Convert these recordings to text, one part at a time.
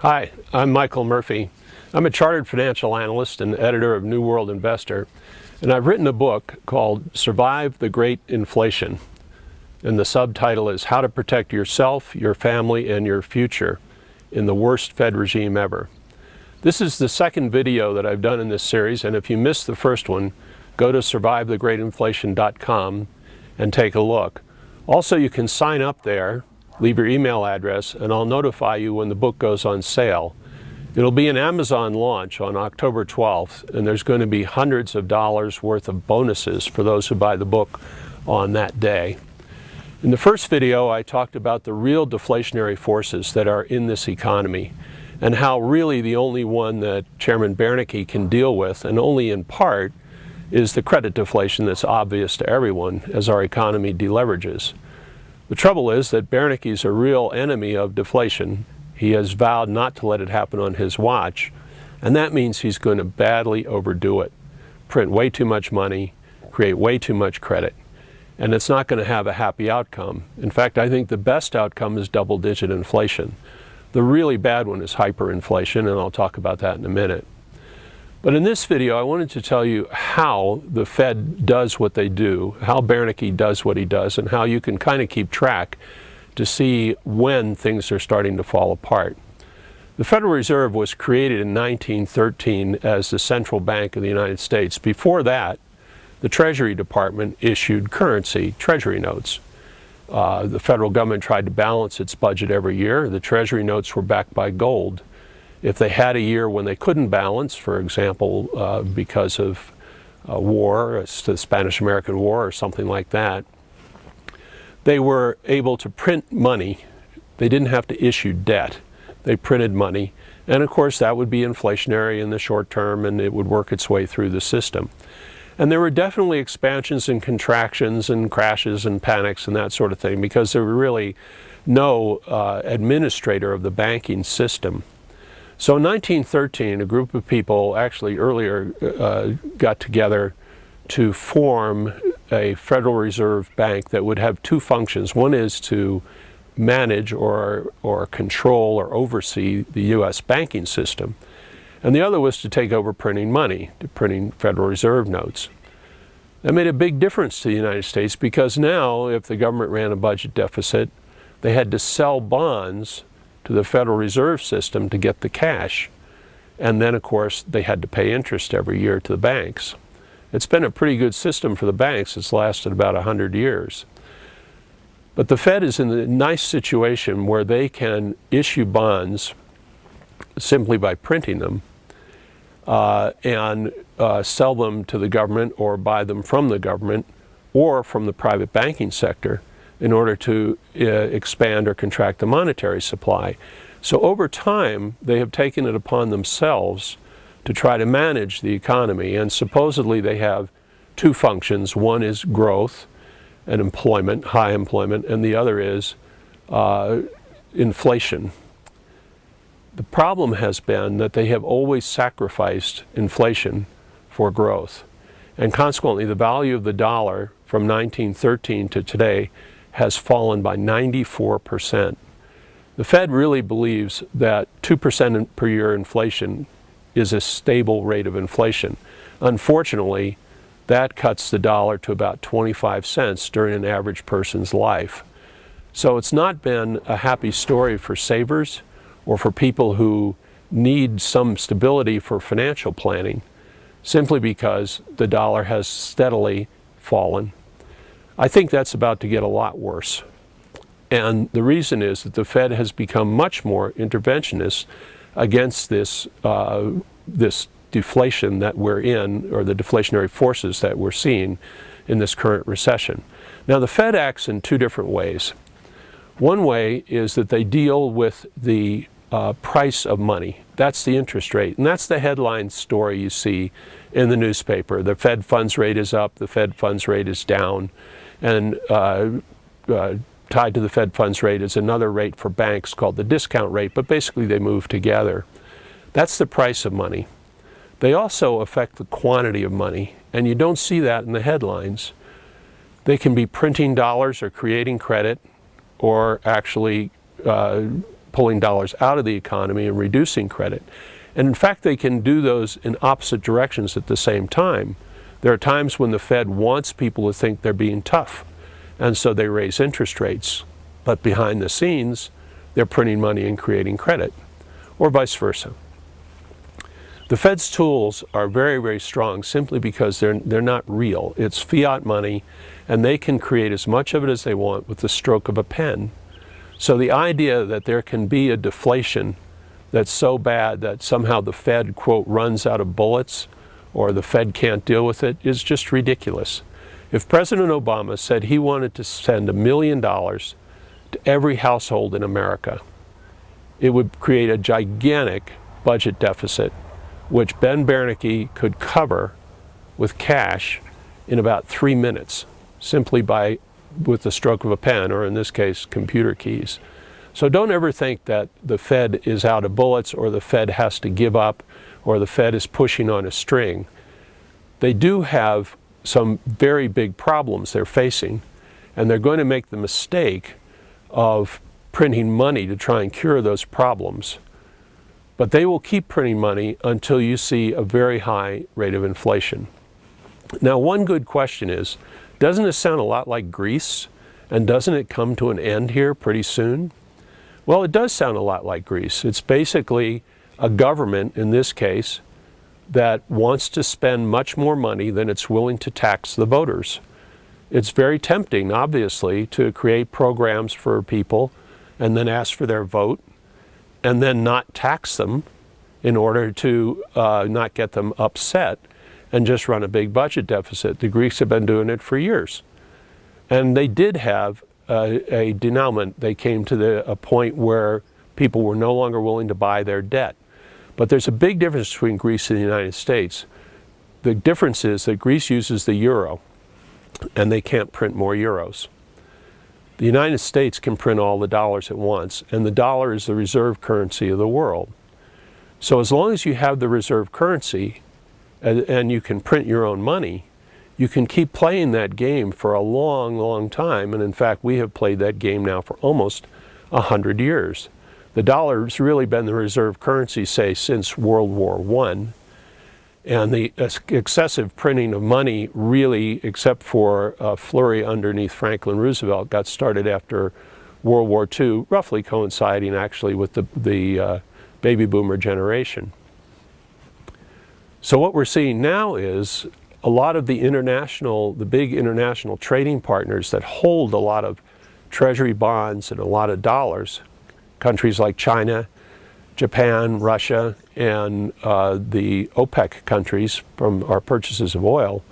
Hi, I'm Michael Murphy. I'm a chartered financial analyst and editor of New World Investor, and I've written a book called Survive the Great Inflation. And the subtitle is How to Protect Yourself, Your Family, and Your Future in the Worst Fed Regime Ever. This is the second video that I've done in this series, and if you missed the first one, go to survivethegreatinflation.com and take a look. Also, you can sign up there, leave your email address, and I'll notify you when the book goes on sale. It'll be an Amazon launch on October 12th, and there's going to be hundreds of dollars worth of bonuses for those who buy the book on that day. In the first video, I talked about the real deflationary forces that are in this economy and how really the only one that Chairman Bernanke can deal with, and only in part, is the credit deflation that's obvious to everyone as our economy deleverages. The trouble is that Bernanke is a real enemy of deflation. He has vowed not to let it happen on his watch, and that means he's going to badly overdo it, print way too much money, create way too much credit, and it's not going to have a happy outcome. In fact, I think the best outcome is double-digit inflation. The really bad one is hyperinflation, and I'll talk about that in a minute. But in this video, I wanted to tell you how the Fed does what they do, how Bernanke does what he does, and how you can kind of keep track to see when things are starting to fall apart. The Federal Reserve was created in 1913 as the central bank of the United States. Before that, the Treasury Department issued currency, treasury notes. The federal government tried to balance its budget every year. The treasury notes were backed by gold. If they had a year when they couldn't balance, for example, because of war, the Spanish-American War or something like that, they were able to print money. They didn't have to issue debt. They printed money. And of course, that would be inflationary in the short term, and it would work its way through the system. And there were definitely expansions and contractions and crashes and panics and that sort of thing, because there were really no administrator of the banking system. So in 1913, a group of people, actually earlier, got together to form a Federal Reserve Bank that would have two functions. One is to manage or control or oversee the U.S. banking system, and the other was to take over printing money, printing Federal Reserve notes. That made a big difference to the United States, because now, if the government ran a budget deficit, they had to sell bonds to the Federal Reserve System to get the cash. And then, of course, they had to pay interest every year to the banks. It's been a pretty good system for the banks. It's lasted about 100 years. But the Fed is in a nice situation where they can issue bonds simply by printing them and sell them to the government or buy them from the government or from the private banking sector in order to expand or contract the monetary supply. So over time, they have taken it upon themselves to try to manage the economy, and supposedly they have two functions. One is growth and employment, high employment, and the other is inflation. The problem has been that they have always sacrificed inflation for growth, and consequently the value of the dollar from 1913 to today has fallen by 94%. The Fed really believes that 2% per year inflation is a stable rate of inflation. Unfortunately, that cuts the dollar to about 25 cents during an average person's life. So it's not been a happy story for savers or for people who need some stability for financial planning, simply because the dollar has steadily fallen. I think that's about to get a lot worse. And the reason is that the Fed has become much more interventionist against this, this deflation that we're in, or the deflationary forces that we're seeing in this current recession. Now, the Fed acts in two different ways. One way is that they deal with the price of money. That's the interest rate, and that's the headline story you see in the newspaper. The Fed funds rate is up, the Fed funds rate is down, and tied to the Fed funds rate is another rate for banks called the discount rate, but basically they move together. That's the price of money. They also affect the quantity of money, and you don't see that in the headlines. They can be printing dollars or creating credit, or actually pulling dollars out of the economy and reducing credit. And in fact, they can do those in opposite directions at the same time. There are times when the Fed wants people to think they're being tough, and so they raise interest rates. But behind the scenes, they're printing money and creating credit, or vice versa. The Fed's tools are very, very strong simply because they're not real. It's fiat money, and they can create as much of it as they want with the stroke of a pen. So the idea that there can be a deflation that's so bad that somehow the Fed, quote, runs out of bullets or the Fed can't deal with it is just ridiculous. If President Obama said he wanted to send $1 million to every household in America, it would create a gigantic budget deficit, which Ben Bernanke could cover with cash in about 3 minutes, simply with the stroke of a pen, or in this case, computer keys. So don't ever think that the Fed is out of bullets, or the Fed has to give up, or the Fed is pushing on a string. They do have some very big problems they're facing, and they're going to make the mistake of printing money to try and cure those problems. But they will keep printing money until you see a very high rate of inflation. Now, one good question is, doesn't it sound a lot like Greece? And doesn't it come to an end here pretty soon? Well, it does sound a lot like Greece. It's basically a government, in this case, that wants to spend much more money than it's willing to tax the voters. It's very tempting, obviously, to create programs for people and then ask for their vote and then not tax them in order to not get them upset and just run a big budget deficit. The Greeks have been doing it for years. And they did have a denouement. They came to a point where people were no longer willing to buy their debt. But there's a big difference between Greece and the United States. The difference is that Greece uses the euro, and they can't print more euros. The United States can print all the dollars at once, and the dollar is the reserve currency of the world. So as long as you have the reserve currency and you can print your own money, you can keep playing that game for a long, long time. And in fact, we have played that game now for almost 100 years. The dollar has really been the reserve currency, say, since World War I. And the excessive printing of money really, except for a flurry underneath Franklin Roosevelt, got started after World War II, roughly coinciding actually with the baby boomer generation. So what we're seeing now is a lot of the big international trading partners that hold a lot of treasury bonds and a lot of dollars, countries like China, Japan, Russia, and the OPEC countries from our purchases of oil,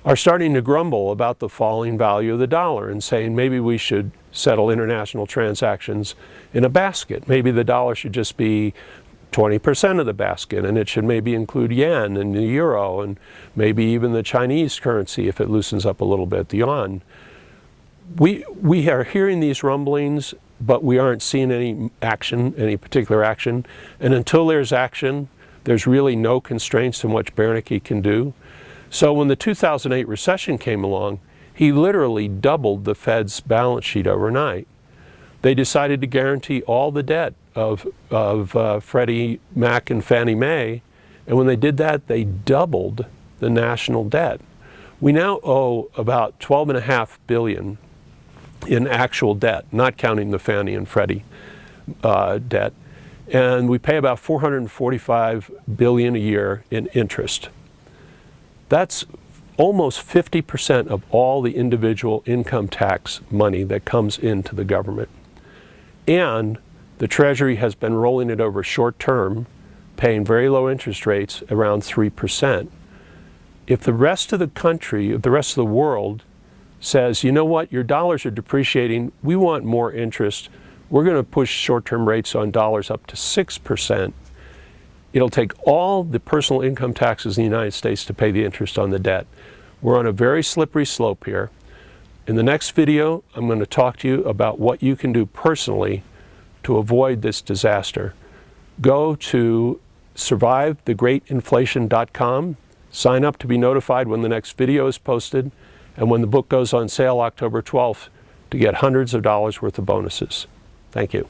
are starting to grumble about the falling value of the dollar and saying maybe we should settle international transactions in a basket. Maybe the dollar should just be 20% of the basket, and it should maybe include yen and the euro and maybe even the Chinese currency if it loosens up a little bit, the yuan. We are hearing these rumblings, but we aren't seeing any action, any particular action. And until there's action, there's really no constraints in what Bernanke can do. So when the 2008 recession came along, he literally doubled the Fed's balance sheet overnight. They decided to guarantee all the debt of Freddie Mac and Fannie Mae, and when they did that, they doubled the national debt. We now owe about $12.5 billion in actual debt, not counting the Fannie and Freddie debt, and we pay about $445 billion a year in interest. That's almost 50% of all the individual income tax money that comes into the government. And the Treasury has been rolling it over short term, paying very low interest rates, around 3%. If the rest of the country, if the rest of the world says, you know what, your dollars are depreciating, we want more interest, we're going to push short-term rates on dollars up to 6%, it'll take all the personal income taxes in the United States to pay the interest on the debt. We're on a very slippery slope here. In the next video, I'm going to talk to you about what you can do personally to avoid this disaster. Go to survivethegreatinflation.com, sign up to be notified when the next video is posted, and when the book goes on sale October 12th to get hundreds of dollars worth of bonuses. Thank you.